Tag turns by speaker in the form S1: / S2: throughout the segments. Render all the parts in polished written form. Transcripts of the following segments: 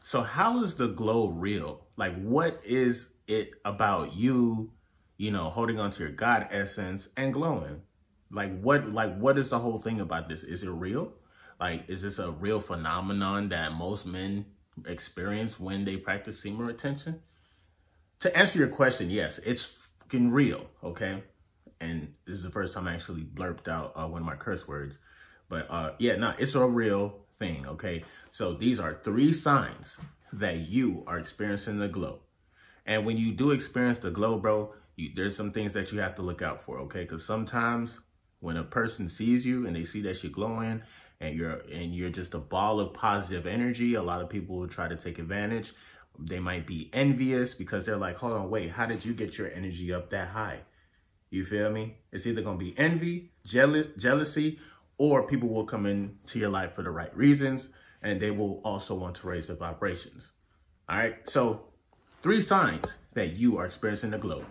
S1: So how is the glow real? Like, what is it about you, holding on to your God essence and glowing? What is the whole thing about this? Is it real? Like, is this a real phenomenon that most men experience when they practice semen retention? To answer your question, yes, it's fucking real, okay? And this is the first time I actually blurped out one of my curse words. But yeah, no, it's a real thing, okay? So these are 3 signs that you are experiencing the glow. And when you do experience the glow, bro, there's some things that you have to look out for, okay? Because sometimes when a person sees you and they see that you're glowing and you're just a ball of positive energy, a lot of people will try to take advantage. They might be envious because they're like, hold on, wait, how did you get your energy up that high? You feel me? It's either going to be envy, jealousy, or people will come into your life for the right reasons, and they will also want to raise their vibrations. All right, so 3 signs that you are experiencing the glow.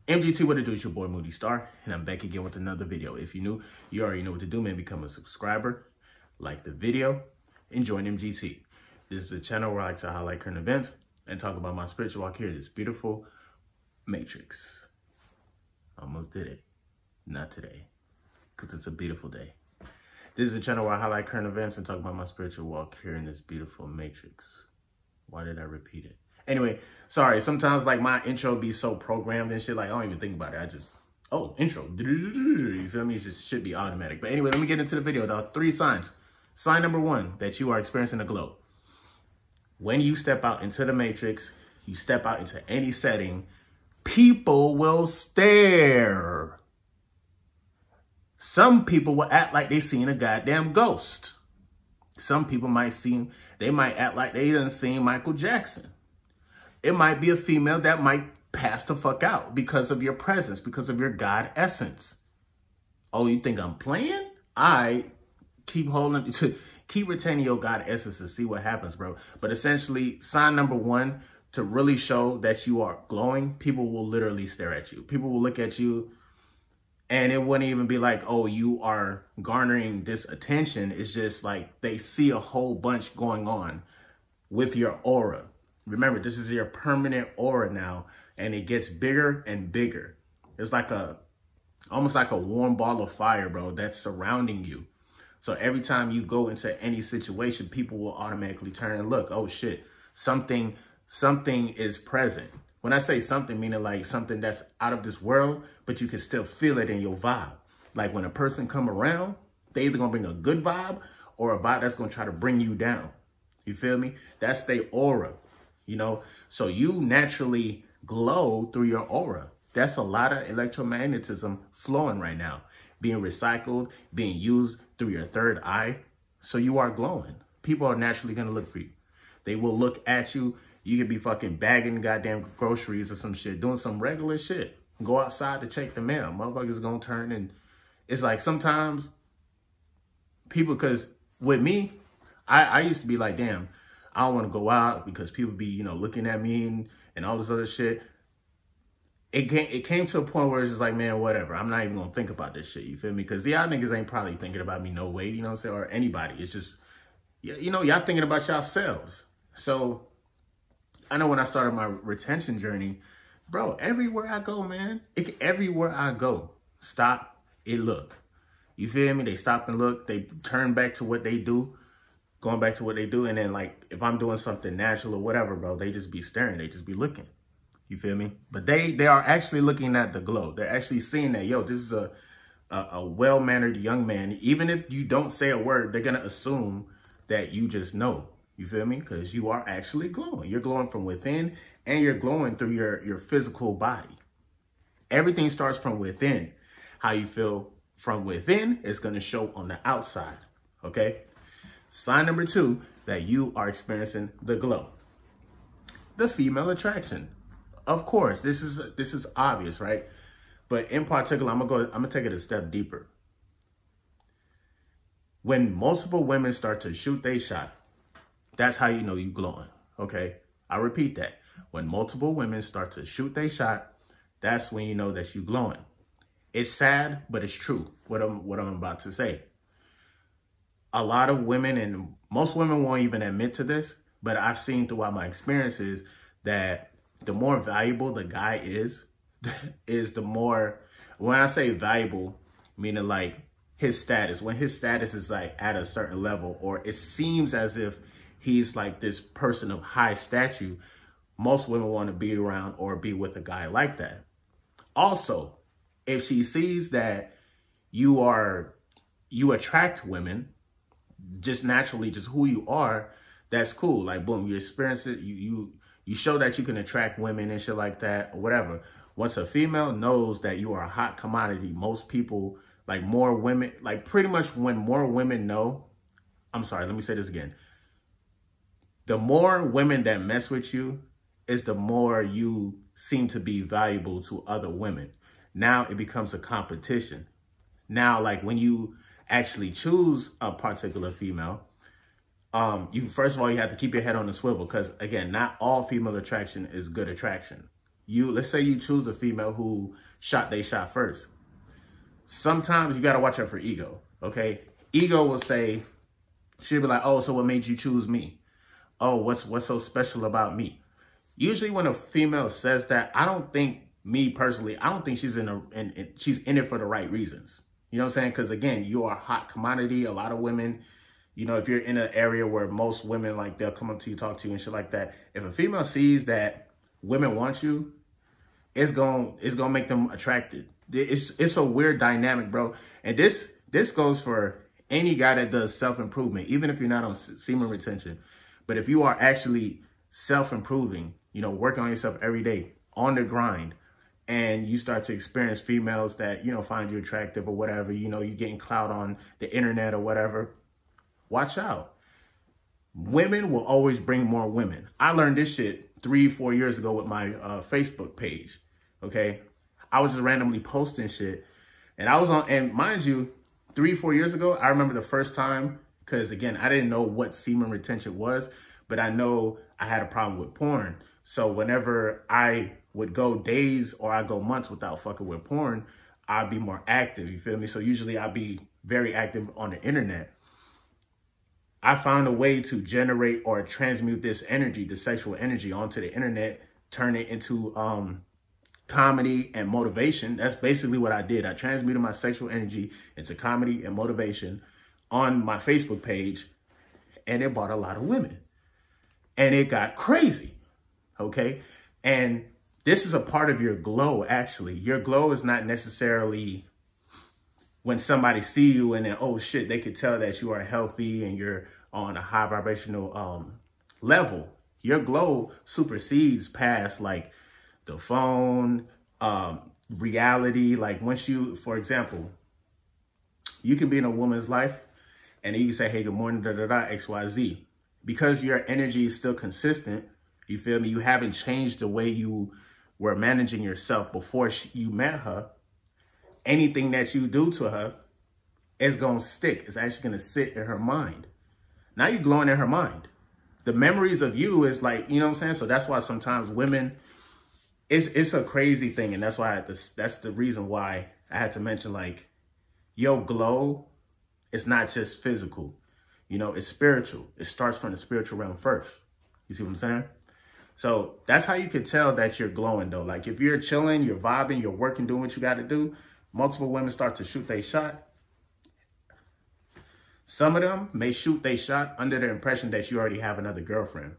S1: MGT, what it do? It's your boy Moody Starr, and I'm back again with another video. If you're new, you already know what to do, man. Become a subscriber, like the video, and join MGT. This is a channel where I like to highlight current events and talk about my spiritual walk here, this beautiful matrix. Almost did it. Not today, because it's a beautiful day. This is a channel where I highlight current events and talk about my spiritual walk here in this beautiful matrix. Why did I repeat it? Anyway, sorry. Sometimes like my intro be so programmed and shit, like I don't even think about it. I just, intro. You feel me? It just should be automatic. But anyway, let me get into the video, dog. 3 signs. Sign number 1 that you are experiencing a glow. When you step out into the matrix, you step out into any setting, people will stare. Some people will act like they seen a goddamn ghost. Some people might act like they done seen Michael Jackson. It might be a female that might pass the fuck out because of your presence, because of your God essence. Oh, you think I'm playing? Keep retaining your God essence to see what happens, bro. But essentially, sign number 1 to really show that you are glowing, people will literally stare at you. People will look at you and it wouldn't even be like, oh, you are garnering this attention. It's just like they see a whole bunch going on with your aura. Remember, this is your permanent aura now, and it gets bigger and bigger. It's like almost like a warm ball of fire, bro, that's surrounding you. So every time you go into any situation, people will automatically turn and look, oh shit, something is present. When I say something, meaning like something that's out of this world, but you can still feel it in your vibe. Like when a person come around, they either gonna bring a good vibe or a vibe that's gonna try to bring you down. You feel me? That's their aura, So you naturally glow through your aura. That's a lot of electromagnetism flowing right now, being recycled, being used through your third eye. So you are glowing. People are naturally gonna look for you. They will look at you. You could be fucking bagging goddamn groceries or some shit, doing some regular shit. Go outside to check the mail. Motherfuckers gonna turn, and it's like sometimes people, because with me, I used to be like, damn, I don't want to go out because people be, looking at me and all this other shit. It came to a point where it's just like, man, whatever. I'm not even gonna think about this shit. You feel me? Because y'all niggas ain't probably thinking about me no way, you know what I'm saying? Or anybody. It's just, y'all thinking about yourselves. So I know when I started my retention journey, bro, everywhere I go, man, everywhere I go, stop and look. You feel me? They stop and look. They turn back to what they do, going back to what they do. And then like, if I'm doing something natural or whatever, bro, they just be staring. They just be looking. You feel me? But they are actually looking at the glow. They're actually seeing that, yo, this is a well-mannered young man. Even if you don't say a word, they're going to assume that you just know. You feel me? Because you are actually glowing. You're glowing from within, and you're glowing through your physical body. Everything starts from within. How you feel from within is going to show on the outside. Okay? Sign number 2 that you are experiencing the glow. The female attraction. Of course, this is obvious, right? But in particular, I'm gonna take it a step deeper. When multiple women start to shoot their shot, that's how you know you glowing, okay? I repeat that. When multiple women start to shoot their shot, that's when you know that you glowing. It's sad, but it's true, what I'm about to say. A lot of women, and most women won't even admit to this, But I've seen throughout my experiences that the more valuable the guy is the more, when I say valuable, meaning like his status, when his status is like at a certain level, or it seems as if he's like this person of high stature, most women want to be around or be with a guy like that. Also, if she sees that you attract women just naturally, just who you are, that's cool. Like, boom, you experience it. You show that you can attract women and shit like that or whatever. Once a female knows that you are a hot commodity, most people, like more women, like pretty much when more women know, I'm sorry, let me say this again. The more women that mess with you is the more you seem to be valuable to other women. Now it becomes a competition. Now, like when you actually choose a particular female, first of all, you have to keep your head on the swivel because, again, not all female attraction is good attraction. Let's say you choose a female who they shot first. Sometimes you got to watch out for ego, okay? Ego will say, she'll be like, oh, so what made you choose me? Oh, what's so special about me? Usually when a female says that, I don't think she's she's in it for the right reasons. You know what I'm saying? Because again, you are a hot commodity. A lot of women, you know, if you're in an area where most women, like, they'll come up to you, talk to you and shit like that. If a female sees that women want you, it's gonna make them attracted. It's a weird dynamic, bro. And this goes for any guy that does self-improvement, even if you're not on semen retention. But if you are actually self-improving, you know, working on yourself every day, on the grind, and you start to experience females that, you know, find you attractive or whatever, you know, you're getting clout on the internet or whatever, watch out. Women will always bring more women. I learned this shit 3-4 years ago with my Facebook page, okay? I was just randomly posting shit, and and mind you, 3-4 years ago, I remember the first time, because again, I didn't know what semen retention was, but I know I had a problem with porn. So whenever I would go days or I go months without fucking with porn, I'd be more active, you feel me? So usually I'd be very active on the internet. I found a way to generate or transmute this energy, the sexual energy, onto the internet, turn it into comedy and motivation. That's basically what I did. I transmuted my sexual energy into comedy and motivation on my Facebook page, and it brought a lot of women. And it got crazy, okay? And this is a part of your glow, actually. Your glow is not necessarily when somebody see you and then, oh shit, they could tell that you are healthy and you're on a high vibrational level. Your glow supersedes past like the phone, reality. Like once you, for example, you can be in a woman's life and you can say, hey, good morning, XYZ. Because your energy is still consistent, you feel me? You haven't changed the way you were managing yourself before you met her. Anything that you do to her is going to stick. It's actually going to sit in her mind. Now you're glowing in her mind. The memories of you is like, you know what I'm saying? So that's why sometimes women, it's a crazy thing. And that's why that's the reason why I had to mention, like, your glow is not just physical. You know, it's spiritual. It starts from the spiritual realm first. You see what I'm saying? So that's how you can tell that you're glowing, though. Like if you're chilling, you're vibing, you're working, doing what you got to do, multiple women start to shoot their shot. Some of them may shoot their shot under the impression that you already have another girlfriend.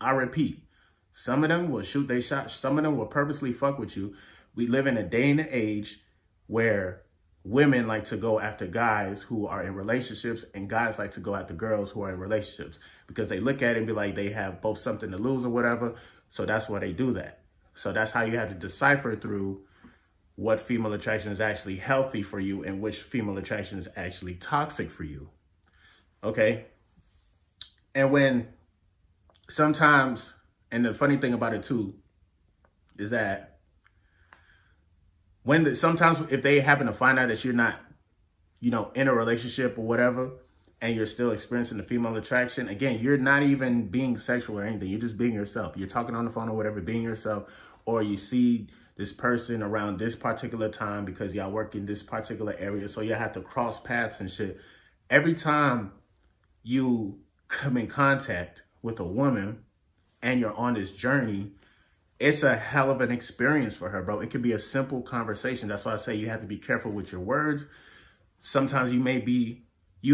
S1: I repeat, some of them will shoot their shot. Some of them will purposely fuck with you. We live in a day and an age where women like to go after guys who are in relationships and guys like to go after girls who are in relationships because they look at it and be like they have both something to lose or whatever. So that's why they do that. So that's how you have to decipher through what female attraction is actually healthy for you and which female attraction is actually toxic for you. Okay? And when sometimes, and the funny thing about it too, is that sometimes if they happen to find out that you're not, you know, in a relationship or whatever, and you're still experiencing the female attraction, again, you're not even being sexual or anything. You're just being yourself. You're talking on the phone or whatever, being yourself, or you see this person around this particular time because y'all work in this particular area, so you have to cross paths and shit. Every time you come in contact with a woman and you're on this journey, it's a hell of an experience for her, bro. It could be a simple conversation. That's why I say you have to be careful with your words. Sometimes you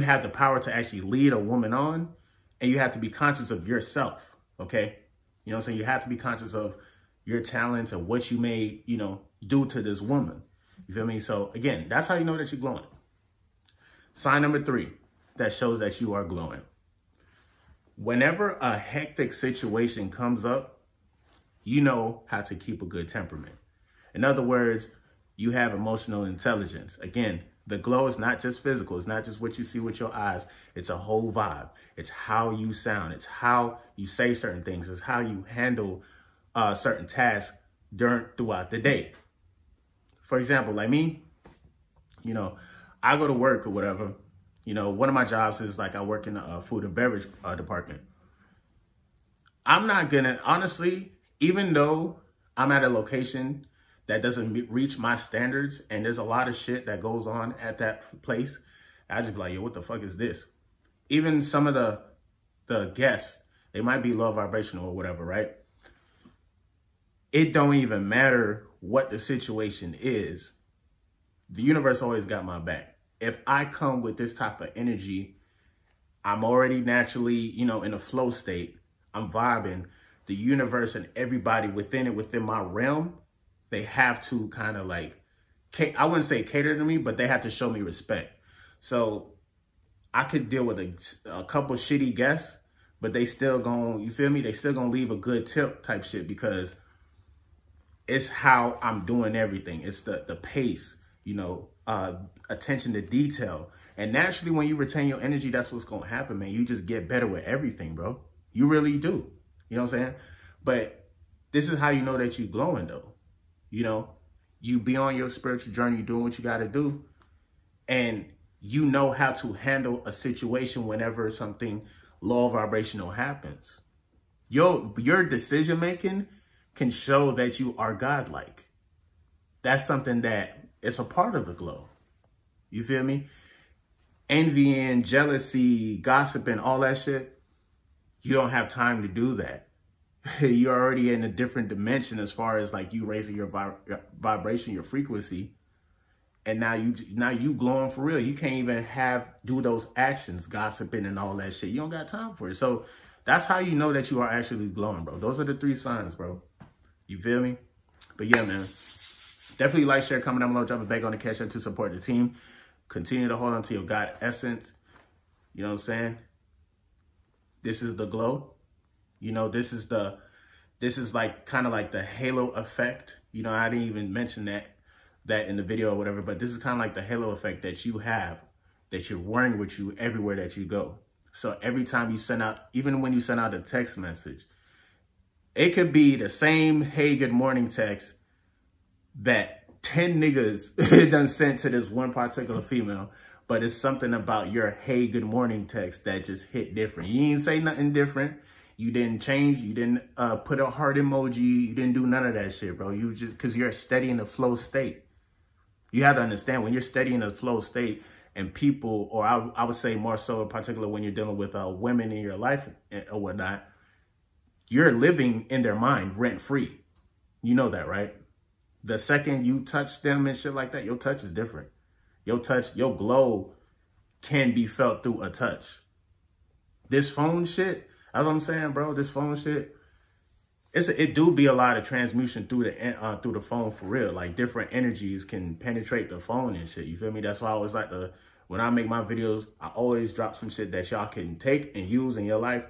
S1: have the power to actually lead a woman on, and you have to be conscious of yourself, okay? You know what I'm saying? You have to be conscious of your talents and what you may, do to this woman. You feel me? So again, that's how you know that you're glowing. Sign number 3 that shows that you are glowing. Whenever a hectic situation comes up, you know how to keep a good temperament. In other words, you have emotional intelligence. Again, the glow is not just physical. It's not just what you see with your eyes. It's a whole vibe. It's how you sound. It's how you say certain things. It's how you handle certain tasks throughout the day. For example, like me, I go to work or whatever. One of my jobs is like I work in the food and beverage department. I'm not gonna, honestly, even though I'm at a location that doesn't reach my standards and there's a lot of shit that goes on at that place, I just be like, yo, what the fuck is this? Even some of the guests, they might be low vibrational or whatever, right? It don't even matter what the situation is. The universe always got my back. If I come with this type of energy, I'm already naturally, in a flow state. I'm vibing. The universe and everybody within my realm, they have to kind of like, I wouldn't say cater to me, but they have to show me respect. So I could deal with a couple shitty guests, but they still gonna, you feel me? They still gonna leave a good tip type shit because it's how I'm doing everything. It's the pace, attention to detail. And naturally, when you retain your energy, that's what's going to happen, man. You just get better with everything, bro. You really do. You know what I'm saying? But this is how you know that you're glowing, though. You be on your spiritual journey, doing what you got to do. And you know how to handle a situation whenever something low vibrational happens. Your decision-making can show that you are godlike. That's something that it's a part of the glow. You feel me? Envying, jealousy, gossiping, all that shit. You don't have time to do that. You're already in a different dimension as far as like you raising your vibration, your frequency. And now you glowing for real. You can't even do those actions, gossiping and all that shit. You don't got time for it. So that's how you know that you are actually glowing, bro. Those are the 3 signs, bro. You feel me? But yeah, man. Definitely like, share, comment down below, drop a bag on the cash app to support the team. Continue to hold on to your God essence. You know what I'm saying? This is the glow. This is like kind of like the halo effect. I didn't even mention that in the video or whatever, but this is kind of like the halo effect that you have, that you're wearing with you everywhere that you go. So every time you send out, even when you send out a text message, it could be the same, hey, good morning text that 10 niggas done sent to this one particular female, but it's something about your hey, good morning text that just hit different. You ain't say nothing different. You didn't change. You didn't put a heart emoji. You didn't do none of that shit, bro. You just, because you're steady in the flow state. You have to understand when you're steady in the flow state and people, or I would say more so in particular when you're dealing with women in your life or whatnot, you're living in their mind rent free. You know that, right? The second you touch them and shit like that, your touch is different. Your glow can be felt through a touch. This phone shit, that's what I'm saying, bro. This phone shit, it do be a lot of transmutation through the phone for real. Like different energies can penetrate the phone and shit. You feel me? That's why I always like when I make my videos, I always drop some shit that y'all can take and use in your life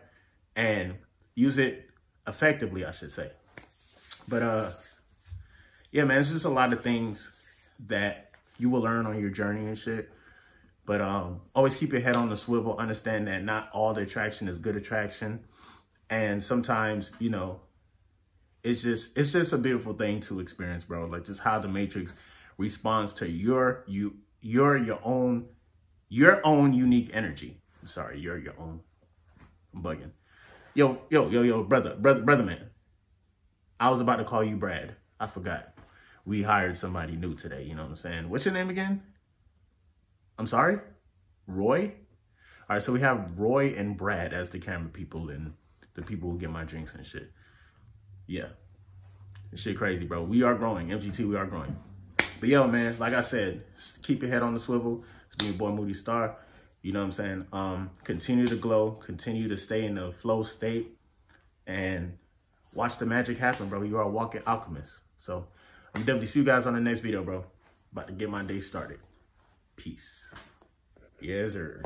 S1: and use it effectively, I should say. But yeah, man, it's just a lot of things that you will learn on your journey and shit. But always keep your head on the swivel. Understand that not all the attraction is good attraction. And sometimes, it's just a beautiful thing to experience, bro. Like just how the matrix responds to your own unique energy. I'm sorry, your own. I'm bugging. Yo, brother man. I was about to call you Brad. I forgot. We hired somebody new today, you know what I'm saying? What's your name again? I'm sorry? Roy? All right, so we have Roy and Brad as the camera people, and the people who get my drinks and shit. Yeah. This shit crazy, bro. We are growing. MGT, we are growing. But yo, man, like I said, keep your head on the swivel. It's me, your boy Moody Starr. You know what I'm saying? Continue to glow. Continue to stay in the flow state. And watch the magic happen, bro. You are a walking alchemist. So I'm definitely see you guys on the next video, bro. About to get my day started. Peace. Yes, sir.